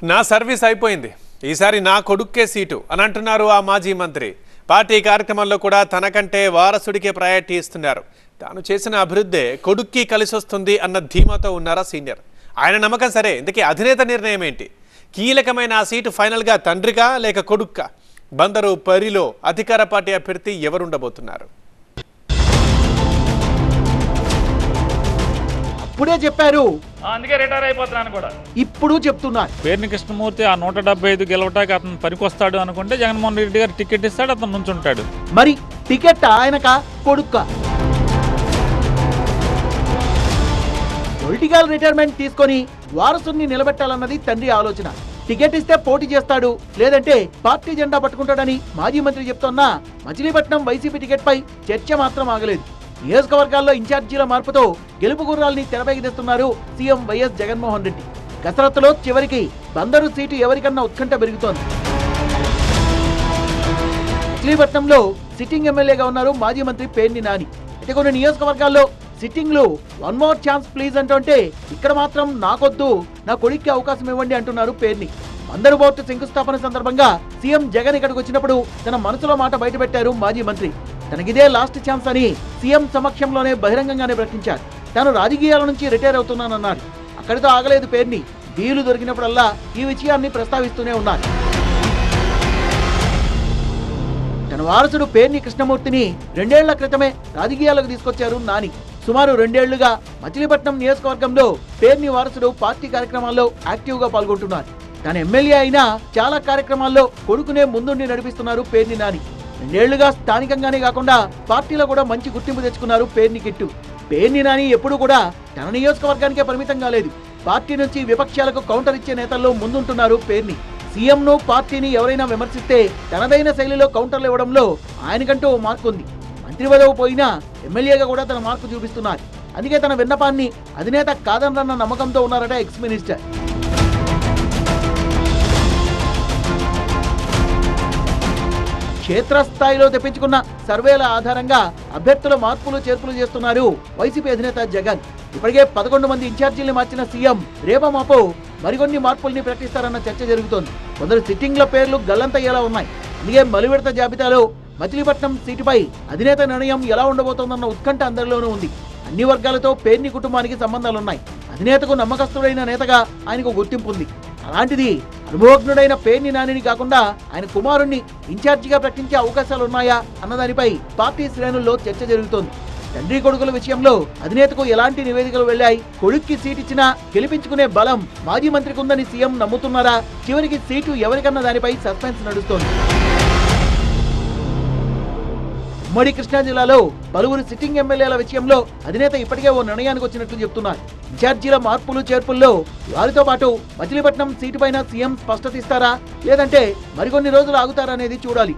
నా సర్వీస్ అయిపోయింది, ఈసారి నా కొడుక్కే సీటు అని అంటున్నారు ఆ మాజీ మంత్రి. పార్టీ కార్యక్రమంలో కూడా తనకంటే వారసుడికే ప్రయారిటీ ఇస్తున్నారు. తాను చేసిన అభివృద్ధి కొడుక్కి కలిసి వస్తుంది అన్న ధీమాతో ఉన్నారా సీనియర్. ఆయన నమ్మకం సరే, ఇందుకే అధినేత నిర్ణయం ఏంటి? కీలకమైన ఆ సీటు ఫైనల్గా తండ్రిగా లేక కొడుక్కా? బందరు పరిలో అధికార పార్టీ అభ్యర్థి ఎవరుండబోతున్నారు? అప్పుడే చెప్పారు, అందుకే రిటైర్ అయిపోతున్నాను కూడా ఇప్పుడు చెప్తున్నారు. పేర్ని కృష్ణమూర్తి ఆ 175 గెలవటానికి అతను పనికొస్తాడు అనుకుంటే జగన్మోహన్ రెడ్డి గారు టికెట్ ఇస్తాడు, అతను నుంచుంటాడు. మరి టికెట్ ఆయనక కొడుక్క? పొలిటికల్ రిటైర్మెంట్ తీసుకొని వారసుని నిలబెట్టాలన్నది తండ్రి ఆలోచన. టికెట్ ఇస్తే పోటీ చేస్తాడు, లేదంటే పార్టీ జెండా పట్టుకుంటాడని మాజీ మంత్రి చెప్తున్నా మచిలీపట్నం వైసీపీ టికెట్ పై చర్చ మాత్రం ఆగలేదు. నియోజకవర్గాల్లో ఇన్ఛార్జీల మార్పుతో గెలుపు గుర్రాల్ని తెరపైకిస్తున్నారు సీఎం వైఎస్ జగన్మోహన్ రెడ్డి. కసరత్తులో చివరికి బందరు సీటు ఎవరికన్నా ఉత్కంఠ పెరుగుతోంది. మచిలీపట్నంలో సిట్టింగ్ ఎమ్మెల్యేగా ఉన్నారు మాజీ మంత్రి పేర్ని నాని. అయితే కొన్ని నియోజకవర్గాల్లో సిట్టింగ్లు వన్ మోర్ ఛాన్స్ ప్లీజ్ అంటుంటే ఇక్కడ మాత్రం నాకొద్దు, నా కొడుక్కి అవకాశం ఇవ్వండి అంటున్నారు పేర్ని. బందరు బోర్డు శంకుస్థాపన సందర్భంగా సీఎం జగన్ ఇక్కడికి వచ్చినప్పుడు తన మనసులో మాట బయటపెట్టారు మాజీ మంత్రి. తనకిదే లాస్ట్ ఛాన్స్ అని సీఎం సమక్షంలోనే బహిరంగంగానే ప్రకటించారు. తాను రాజకీయాల నుంచి రిటైర్ అవుతున్నానన్నారు. అక్కడితో ఆగలేదు పేర్ని. వీలు దొరికినప్పుడల్లా ఈ విషయాన్ని ప్రస్తావిస్తూనే ఉన్నారు. తన వారసుడు పేర్ని కృష్ణమూర్తిని 2 ఏళ్ల క్రితమే రాజకీయాలకు తీసుకొచ్చారు నాని. సుమారు 2 ఏళ్లుగా మచిలీపట్నం నియోజకవర్గంలో పేర్ని వారసుడు పార్టీ కార్యక్రమాల్లో యాక్టివ్ గా పాల్గొంటున్నారు. తన ఎమ్మెల్యే అయినా చాలా కార్యక్రమాల్లో కొడుకునే ముందుండి నడిపిస్తున్నారు పేర్ని నాని. 2 ఏళ్లుగా స్థానికంగానే కాకుండా పార్టీలో కూడా మంచి గుర్తింపు తెచ్చుకున్నారు పేర్ని కిట్టు. పేర్ని నాని ఎప్పుడూ కూడా తన నియోజకవర్గానికే పరిమితం కాలేదు. పార్టీ నుంచి విపక్షాలకు కౌంటర్ ఇచ్చే నేతల్లో ముందుంటున్నారు పేర్ని. సీఎంను పార్టీని ఎవరైనా విమర్శిస్తే తనదైన శైలిలో కౌంటర్లు ఇవ్వడంలో ఆయనకంటూ ఓ మార్కు ఉంది. మంత్రి పదవి పోయినా ఎమ్మెల్యేగా కూడా తన మార్కు చూపిస్తున్నారు. అందుకే తన విన్నపాన్ని అధినేత కాదనరన్న నమ్మకంతో ఉన్నారట ఎక్స్ మినిస్టర్. క్షేత్రస్థాయిలో తెప్పించుకున్న సర్వేల ఆధారంగా అభ్యర్థుల మార్పులు చేర్పులు చేస్తున్నారు వైసీపీ అధినేత జగన్. ఇప్పటికే 11 మంది ఇన్ఛార్జీల్ని మార్చిన సీఎం రేపమాపో మరికొన్ని మార్పుల్ని ప్రకటిస్తారన్న చర్చ జరుగుతోంది. కొందరు సిట్టింగ్ల పేర్లు గల్లంతయ్యేలా ఉన్నాయి. అందుకే మలివిడత జాబితాలో మచిలీపట్నం సీటుపై అధినేత నిర్ణయం ఎలా ఉండబోతోందన్న ఉత్కంఠ అందరిలోనూ ఉంది. అన్ని వర్గాలతో పేర్ని కుటుంబానికి సంబంధాలున్నాయి. అధినేతకు నమ్మకస్తుడైన నేతగా ఆయనకు గుర్తింపు ఉంది. అలాంటిది అనుభవజ్ఞుడైన పేర్ని నానిని కాకుండా ఆయన కుమారుణ్ణి ఇన్ఛార్జిగా ప్రకటించే అవకాశాలున్నాయా అన్నదానిపై పార్టీ శ్రేణుల్లో చర్చ జరుగుతోంది. తండ్రి కొడుకుల విషయంలో అధినేతకు ఎలాంటి నివేదికలు వెళ్లాయి? కొడుక్కి సీట్ ఇచ్చినా గెలిపించుకునే బలం మాజీ మంత్రికి ఉందని సీఎం నమ్ముతున్నారా? చివరికి సీటు ఎవరికన్న దానిపై సస్పెన్స్ నడుస్తోంది. ఉమ్మడి కృష్ణా జిల్లాలో పలువురు సిట్టింగ్ ఎమ్మెల్యేల విషయంలో అధినేత ఇప్పటికే ఓ నిర్ణయానికి వచ్చినట్లు చెప్తున్నారు. ఇన్ఛార్జీల మార్పులు చేర్పుల్లో వారితో పాటు మచిలీపట్నం సీటు పైన సీఎం స్పష్టత ఇస్తారా, లేదంటే మరికొన్ని రోజులు ఆగుతారా అనేది చూడాలి.